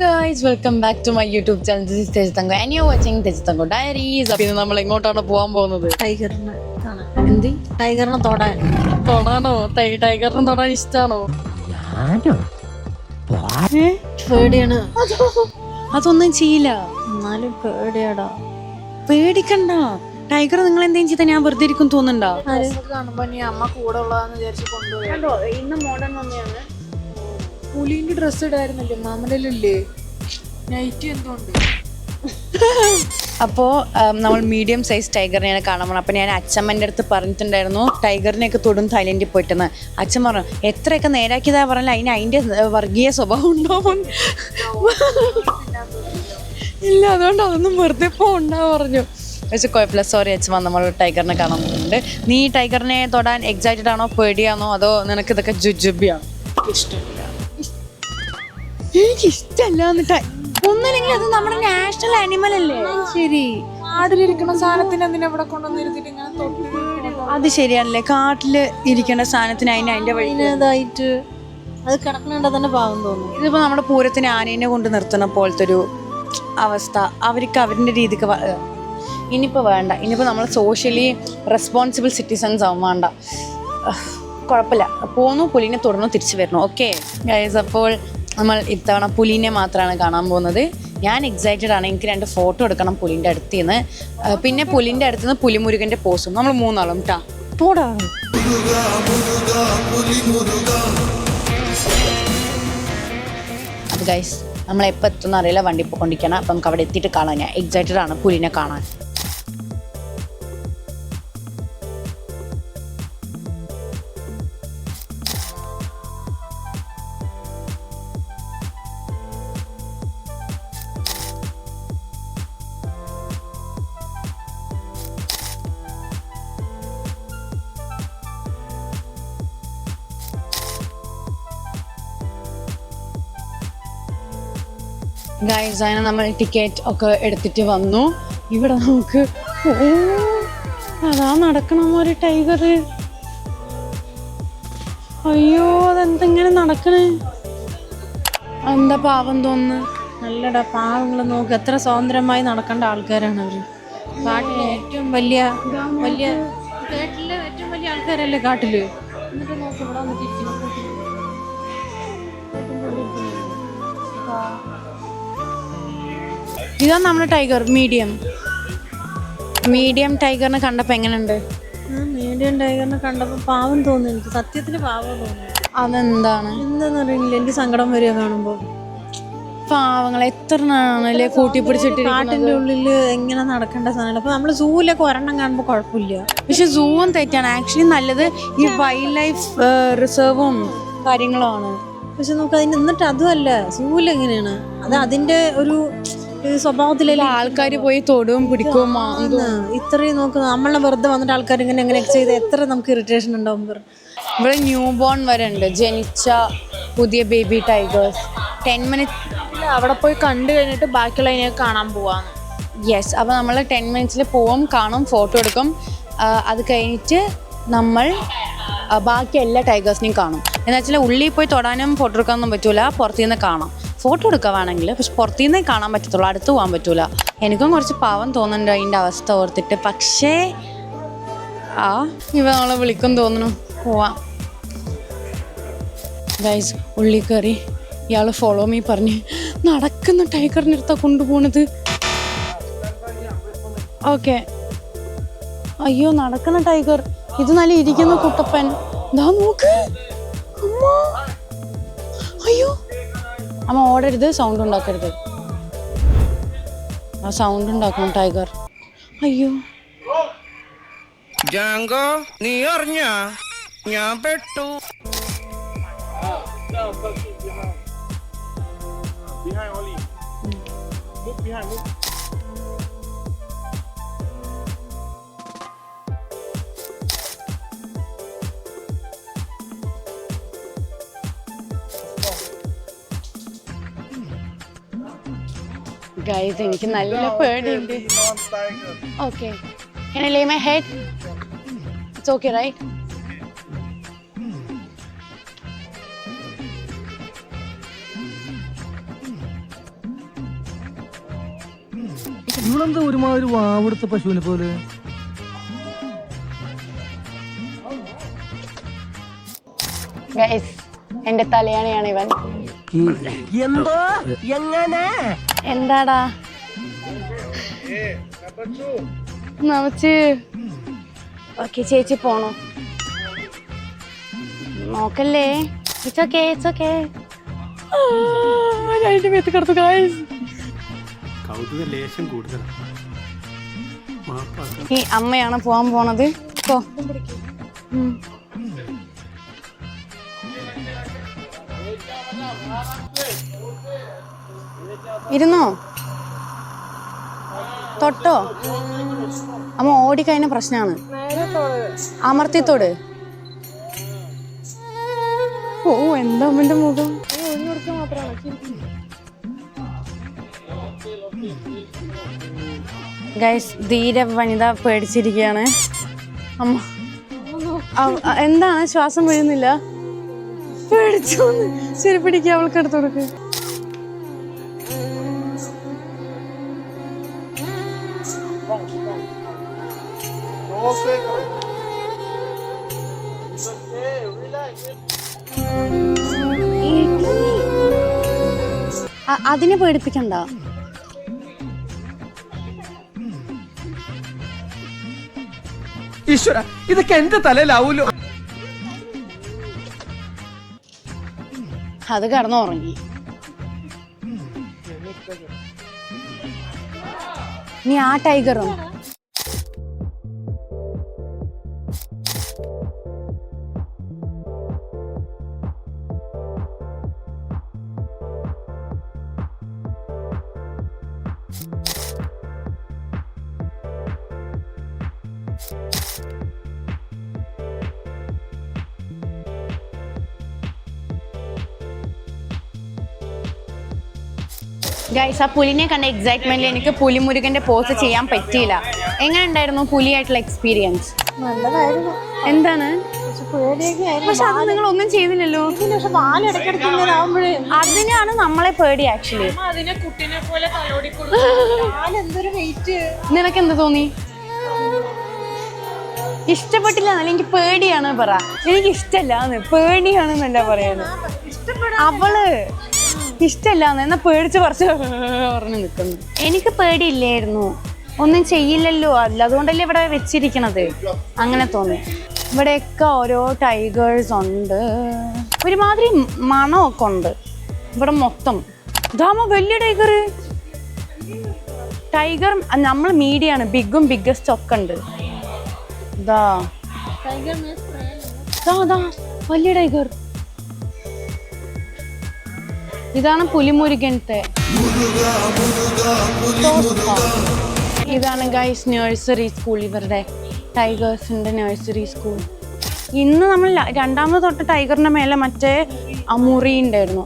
guys, welcome back to my YouTube channel. This is Tejitango and you're watching Tejitango Diaries. അപ്പോൾ നമ്മൾ എങ്ങോട്ടാണ് പോകാൻ പോകുന്നത്? ടൈഗറിനെ കാണാൻ. എന്ത്? ടൈഗറിനെ തൊടാനോ? ടൈഗറിനെ തൊടാൻ ഇഷ്ടാണോ? പേടിയാണ്. അതൊന്നും ചെയ്യില്ല. എന്നാലും പേടിയാടാ. പേടിക്കണ്ട. ടൈഗർ നിങ്ങൾ എന്തെങ്കിലും ചെയ്താൽ ഞാൻ വെറുതെ ഇരിക്കും തോന്നുന്നുണ്ടോ? കാണുമ്പോ നീ അമ്മ കൂടെ ഉള്ളതാന്ന് വിചാരിച്ച് കൊണ്ടുപോയി. ഇന്ന് മോഡേൺ തന്നെയാണ്. പുലിന്റെ ഡ്രസ് ഇടായിരുന്നല്ലേ മാമലല്ലേ, നൈറ്റ് എന്തുകൊണ്ട്. അപ്പോൾ നമ്മൾ മീഡിയം സൈസ് ടൈഗറിനെയാണ് കാണാൻ പോകണം. അപ്പോൾ ഞാൻ അച്ഛമ്മൻ്റെ അടുത്ത് പറഞ്ഞിട്ടുണ്ടായിരുന്നു ടൈഗറിനെയൊക്കെ തൊടും തായ്ലൻഡിൽ പോയിട്ടെന്ന്. അച്ഛൻ പറഞ്ഞു എത്രയൊക്കെ നേരാക്കിയതാ പറഞ്ഞാൽ അതിൻ്റെ വർഗീയ സ്വഭാവം ഉണ്ടാവും. ഇല്ല, അതുകൊണ്ട് അതൊന്നും വെറുതെ പോകണ്ടാ പറഞ്ഞു. പക്ഷെ കുഴപ്പമില്ല, സോറി അച്ഛമ്മ, നമ്മൾ ടൈഗറിനെ കാണാൻ പോകുന്നുണ്ട്. നീ ടൈഗറിനെ തൊടാൻ എക്സൈറ്റഡ് ആണോ, പേടിയാണോ, അതോ നിനക്ക് ഇതൊക്കെ ജുജുബിയാണോ? ഇഷ്ടമില്ല, എനിക്കിഷ്ടല്ല. ഒന്നുമില്ലെങ്കിൽ അത് നമ്മുടെ നാഷണൽ ആനിമൽ അല്ലേ? ശരി. കാടിലിരിക്കുന്ന സാധനത്തിന് എന്തിനാ ഇവിടെ കൊണ്ടുവന്നിരുത്തിട്ട് ഇങ്ങനെ തൊട്ട്? അത് ശരിയാണല്ലേ, കാട്ടില് ഇരിക്കേണ്ട സാധനത്തിന് അതിന്റെ വഴി ഇതായിട്ട് അത് കിടക്കണ തന്നെ പാവം തോന്നും. ഇതിപ്പോ നമ്മുടെ പൂരത്തിന് ആനേനെ കൊണ്ട് നിർത്തുന്ന പോലത്തെ ഒരു അവസ്ഥ. അവർക്ക് അവരുടെ രീതിക്ക് ഇനിയിപ്പോൾ വേണ്ട. ഇനിയിപ്പോൾ നമ്മൾ സോഷ്യലി റെസ്പോൺസിബിൾ സിറ്റിസൺസ് ആവും. വേണ്ട, കുഴപ്പമില്ല. പോന്നു, പുലിനെ തുടർന്നു, തിരിച്ചു വരണം. ഓക്കെ ഗൈസ്, അപ്പോൾ നമ്മൾ ഇത്തവണ പുലിനെ മാത്രമാണ് കാണാൻ പോകുന്നത്. ഞാൻ എക്സൈറ്റഡ് ആണ്. എനിക്ക് 2 ഫോട്ടോ എടുക്കണം പുലിൻ്റെ അടുത്ത് നിന്ന്. പിന്നെ പുലിൻ്റെ അടുത്ത് നിന്ന് പുലിമുരുകൻ്റെ പോസും. നമ്മൾ 3 ആളും ട്ടാ പോടാ. അത് ഗൈസ്, നമ്മളെപ്പോൾ എത്തുന്ന അറിയില്ല, വണ്ടി പോയിക്കൊണ്ടിരിക്കണം. അപ്പം നമുക്ക് അവിടെ എത്തിയിട്ട് കാണാൻ ഞാൻ എക്സൈറ്റഡ് ആണ് പുലിനെ കാണാൻ. ഗൈസ്, അതിന് നമ്മൾ ടിക്കറ്റ് ഒക്കെ എടുത്തിട്ട് വന്നു. ഇവിടെ നമുക്ക് അതാ നടക്കണം ഒരു ടൈഗർ. അയ്യോ, അതെന്തെങ്ങനെ നടക്കണേ? എന്താ പാവം തോന്നുന്നു. നല്ലടാ, പാവങ്ങൾ നോക്ക്, എത്ര സ്വതന്ത്രമായി നടക്കേണ്ട ആൾക്കാരാണ് അവര്. കാട്ടിലെ ഏറ്റവും വലിയ ആൾക്കാരല്ലേ കാട്ടില്. എന്നിട്ട് നോക്ക്, ഇവിടെ വന്നിട്ടിരിക്കുന്നു. ഇതാ നമ്മുടെ ടൈഗർ, മീഡിയം ടൈഗറിനെ കണ്ടപ്പോൾ എങ്ങനെയുണ്ട്? മീഡിയം ടൈഗറിനെ കണ്ടപ്പോൾ പാവം തോന്നുന്നു. എനിക്ക് സത്യത്തിന് പാവം തോന്നുന്നു. അതെന്താണ്? എന്താന്ന് അറിയില്ല, എനിക്ക് സങ്കടം വരിക കാണുമ്പോൾ. പാവങ്ങൾ എത്ര ആണല്ലേ കൂട്ടിപ്പിടിച്ചിട്ട് കാട്ടിന്റെ ഉള്ളില് എങ്ങനെ നടക്കേണ്ട സാധനം. അപ്പൊ നമ്മള് സൂവിലൊക്കെ ഒരെണ്ണം കാണുമ്പോൾ കുഴപ്പമില്ല. പക്ഷെ സൂവും തെറ്റാണ്. ആക്ച്വലി നല്ലത് ഈ വൈൽഡ് ലൈഫ് റിസർവും കാര്യങ്ങളുമാണ്. പക്ഷെ നമുക്ക് അതിന് എന്നിട്ട് അതുമല്ല, സൂവിൽ എങ്ങനെയാണ് അത് അതിന്റെ ഒരു സ്വഭാവത്തിലല്ല. ആൾക്കാർ പോയി തൊടും പിടിക്കും. ഇത്രയും നോക്കുന്ന നമ്മളെ വെറുതെ വന്നിട്ട് ആൾക്കാർ ഇങ്ങനെ എങ്ങനെ ചെയ്ത് എത്ര നമുക്ക് ഇറിറ്റേഷൻ ഉണ്ടാവും. ഇവിടെ ന്യൂ ബോൺ വരെ ഉണ്ട്, ജനിച്ച പുതിയ ബേബി ടൈഗേഴ്സ്. 10 മിനിറ്റ്സ് അവിടെ പോയി കണ്ടു കഴിഞ്ഞിട്ട് ബാക്കിയുള്ളതിനെ കാണാൻ പോവാന്ന്. യെസ്, അപ്പോൾ നമ്മൾ 10 മിനിറ്റ്സിൽ പോവും, കാണും, ഫോട്ടോ എടുക്കും. അത് കഴിഞ്ഞിട്ട് നമ്മൾ ബാക്കി എല്ലാ ടൈഗേഴ്സിനെയും കാണും. എന്ന് വെച്ചാൽ ഉള്ളിൽ പോയി തൊടാനും ഫോട്ടോ എടുക്കാനൊന്നും പറ്റൂല, പുറത്തു നിന്ന് കാണാം. ഫോട്ടോ എടുക്കുക വേണമെങ്കിൽ, പക്ഷെ പുറത്തു നിന്നേ കാണാൻ പറ്റത്തുള്ളൂ, അടുത്ത് പോകാൻ പറ്റൂല. എനിക്കും കുറച്ച് പാവം തോന്നുന്നുണ്ട് അതിൻ്റെ അവസ്ഥ ഓർത്തിട്ട്. പക്ഷേ ഇവ നമ്മളെ വിളിക്കും തോന്നുന്നു. പോവാം ഗൈസ്. ഉള്ളിൽ കയറി ഇയാൾ ഫോളോ മീ പറഞ്ഞ് നടക്കുന്ന ടൈഗറിൻ്റെ അടുത്താണ് കൊണ്ടുപോണത്. ഓക്കെ. അയ്യോ, നടക്കുന്ന ടൈഗർ. ഇത് നല്ല ഇരിക്കുന്ന കുട്ടപ്പൻ. ഇതാ നോക്ക്. അമ്മ, അയ്യോ അമ്മ ഓടരുത്, സൗണ്ട് ഉണ്ടാക്കരുത്. ആ സൗണ്ട് ഉണ്ടാക്കണം ടൈഗർ. അയ്യോ ജാങ്കോ, നീ അറിഞ്ഞ ഞാൻ പെട്ടു. ഗൈസ്, എനിക്ക് നല്ല പേടിയുണ്ട്. Okay, can I lay my head? It's okay, right? ഇവളെന്താ ഒരുമാതിരി വാവെടുത്ത പശുവിനെ പോലെ? ഗൈസ് എന്റെ തലയാണിയാണ് ഇവൻ. എന്തോ എങ്ങനെ എന്താടാ നമച്ച്? ഓക്കെ ചേച്ചി പോണോ? നോക്കല്ലേ. It's okay, it's okay. അതിന്റെ മേത്ത് കിടത്തു ഗൈസ്. ഈ അമ്മയാണ് പോവാൻ പോണത്. ഇരുന്നോ? തൊട്ടോ? അമ്മ ഓടിക്കഴിഞ്ഞ പ്രശ്നമാണ്. അമർത്തിത്തോട്. ഓ എന്താ അമ്മന്റെ മുഖം. ഗൈസ് ധീര വനിത പേടിച്ചിരിക്കുകയാണ്. അമ്മ എന്താണ് ശ്വാസം വീഴുന്നില്ല? പേടിച്ചു. ശരി പിടിക്കുക, അവൾക്ക് എടുത്തു കൊടുക്ക്. അതിനെ പേടിപ്പിക്കണ്ട. ഈശ്വര, ഇതൊക്കെ എന്റെ തലയിലാവൂലോ. അത് കിടന്നുറങ്ങി. നീ ആ ടൈഗറും ഗൈസ് ആ പുലിനെ കണ്ട എക്സൈറ്റ്മെന്റിൽ എനിക്ക് പുലിമുരുകന്റെ പോസ്റ്റ് ചെയ്യാൻ പറ്റിയില്ല. എങ്ങനെ ഉണ്ടായിരുന്നു പുലിയായിട്ടുള്ള എക്സ്പീരിയൻസ്? നല്ലതായിരുന്നു. എന്താണ്? പക്ഷെ അത് നിങ്ങൾ ഒന്നും ചെയ്തില്ലല്ലോ. അതിനാണ് നമ്മളെ പേടി. ആക്ച്വലി നിനക്ക് എന്ത് തോന്നി? ഇഷ്ടപ്പെട്ടില്ല എന്നല്ല, എനിക്ക് പേടിയാണ് പറ. എനിക്ക് ഇഷ്ടമല്ല, പേടിയാണെന്നല്ല പറയുന്നത്. അവള് ഇഷ്ടമല്ലാന്ന് എന്നാ പേടിച്ച് കുറച്ച് പറഞ്ഞു നിൽക്കുന്നു. എനിക്ക് പേടിയില്ലായിരുന്നു, ഒന്നും ചെയ്യില്ലല്ലോ, അല്ല അതുകൊണ്ടല്ലേ ഇവിടെ വെച്ചിരിക്കണത്. അങ്ങനെ തോന്നി. ഇവിടെയൊക്കെ ഓരോ ടൈഗേഴ്സ് ഉണ്ട്, ഒരുമാതിരി മണമൊക്കെ ഉണ്ട് ഇവിടെ മൊത്തം. ഇതാമ വലിയ ടൈഗർ. ടൈഗർ നമ്മൾ മീഡിയാണ്, ബിഗും ബിഗ്ഗസ്റ്റ് ഒക്കെ ഉണ്ട്. ഇതാ വലിയ ടൈഗർ. ഇതാണ് പുലിമുരുകൻത്തെ. ഇതാണ് ഗൈസ് നഴ്സറി സ്കൂൾ, ഇവരുടെ ടൈഗേഴ്സിന്റെ നഴ്സറി സ്കൂൾ. ഇന്ന് നമ്മൾ രണ്ടാമത് തൊട്ട് ടൈഗറിന്റെ മേലെ മറ്റേ മുറി ഉണ്ടായിരുന്നു.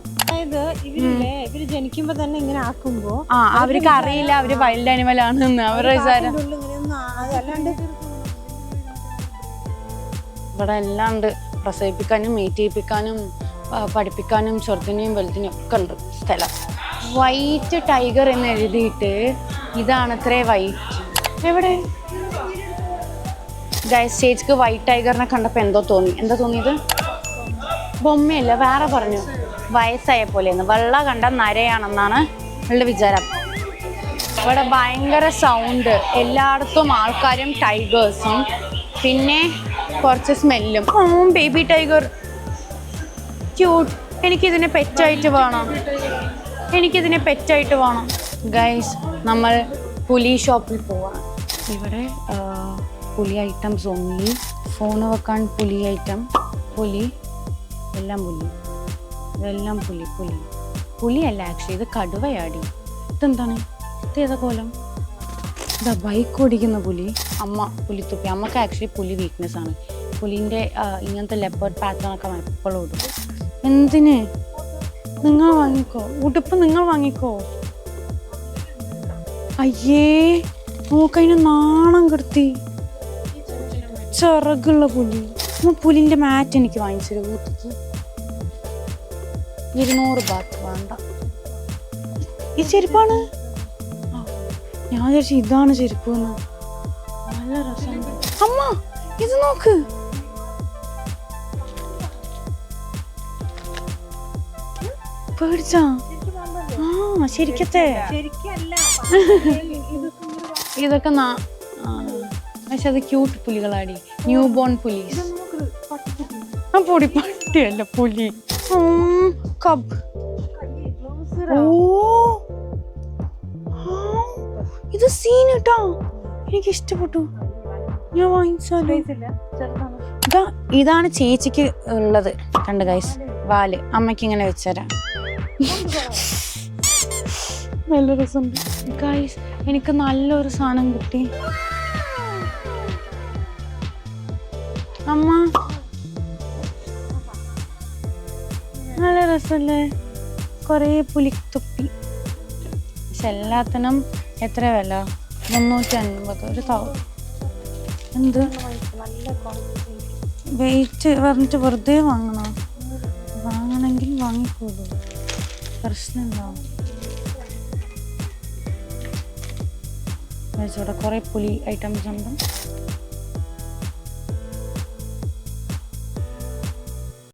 ഇവര് ജനിക്കുമ്പോ തന്നെ ഇങ്ങനെ ആക്കുമ്പോ അവർക്ക് അറിയില്ല അവര് വൈൽഡ് ആനിമൽ ആണെന്ന്. അവരുടെ വിചാരം ഇവിടെ എല്ലാം ഉണ്ട്. പ്രസവിപ്പിക്കാനും മീറ്റ് ചെയ്യിപ്പിക്കാനും പഠിപ്പിക്കാനും ചെറുതിനെയും വലുതിനെയും ഒക്കെ ഉണ്ട് സ്ഥലം. വൈറ്റ് ടൈഗർ എന്ന് എഴുതിയിട്ട് ഇതാണ് അത്രേ വൈറ്റ്. എവിടെ ഗൈസ് ചേച്ചിക്ക് വൈറ്റ് ടൈഗറിനെ കണ്ടപ്പോൾ എന്തോ തോന്നി. എന്താ തോന്നിയത്? ബൊമ്മയല്ല, വേറെ പറഞ്ഞു, വയസ്സായ പോലെയെന്ന്. വെള്ള കണ്ട നരയാണെന്നാണ് അവളുടെ വിചാരം. ഇവിടെ ഭയങ്കര സൗണ്ട്, എല്ലായിടത്തും ആൾക്കാരും ടൈഗേഴ്സും പിന്നെ കുറച്ച് സ്മെല്ലും. Baby tiger cute. എനിക്കിതിനെ പെറ്റായിട്ട് വേണം, എനിക്കിതിനെ പെറ്റായിട്ട് വേണം. ഗൈസ് നമ്മൾ പുലി ഷോപ്പിൽ പോവാണ്. ഇവിടെ പുലി ഐറ്റംസ് ഓൺലി. ഫോണ് വെക്കാൻ പുലി ഐറ്റം, പുലി എല്ലാം പുലി, ഇതെല്ലാം പുലി. പുലിയല്ല ആക്ച്വലി, ഇത് കടുവയാടി. ഇതെന്താണ്? ഇതേതാ കോലം? ഇതാ ബൈക്ക് ഓടിക്കുന്ന പുലി. അമ്മ പുലിത്തുപ്പി. അമ്മക്ക് ആക്ച്വലി പുലി വീക്ക്നെസ് ആണ്. പുലിൻ്റെ ഇങ്ങനത്തെ ലെപ്പേർഡ് പാറ്റേൺ ഒക്കെ എപ്പോഴും ഇടും. എന്തിന്? നിങ്ങൾ വാങ്ങിക്കോ, ഉടുപ്പ് നിങ്ങൾ വാങ്ങിക്കോ. അയ്യേ നോക്കതിന് നാണം കെടുത്തി. ചിറകുള്ള പുലി. പുലിൻ്റെ മാറ്റ് എനിക്ക് വാങ്ങിച്ചത് വീട്ടിക്ക് 200 ബാത്ത്. വേണ്ട, ഈ ചെരുപ്പാണ്. ഞാൻ വിചാരിച്ചു ഇതാണ് ചെരുപ്പ്. നല്ല രസമുണ്ട്. അമ്മ ഇത് നോക്ക്. പേടിച്ചാ? ആ ശരിക്കത്തെ ഇതൊക്കെ പക്ഷെ അത് ക്യൂട്ട് പുലികളാടി. ന്യൂ ബോൺ പുലീസ്. ആ പൊടി പട്ടിയല്ല പുലി. കബ്. ഓ ഇത് സീൻ കേട്ടോ, എനിക്ക് ഇഷ്ടപ്പെട്ടു. ഞാൻ വാങ്ങിച്ചാലോ? ഇതാണ് ചേച്ചിക്ക് ഉള്ളത്. കണ്ട് ഗൈസ്, വാല് അമ്മയ്ക്ക് ഇങ്ങനെ വെച്ചുതരാം. നല്ല രസമുണ്ട് ഗൈസ്. എനിക്ക് നല്ലൊരു സാധനം കിട്ടി. അമ്മ നല്ല രസമല്ലേ? കുറേ പുലിത്തൊപ്പി. പക്ഷെ എല്ലാത്തിനും എത്ര വില? 350. ഒരു എന്ത് വെയിറ്റ് പറഞ്ഞിട്ട് വെറുതെ വാങ്ങണോ? വാങ്ങണമെങ്കിൽ വാങ്ങിക്കോളൂ, പ്രശ്നമുണ്ടാവും. ഇവിടെ കുറേ പുലി ഐറ്റംസ് ഉണ്ട്.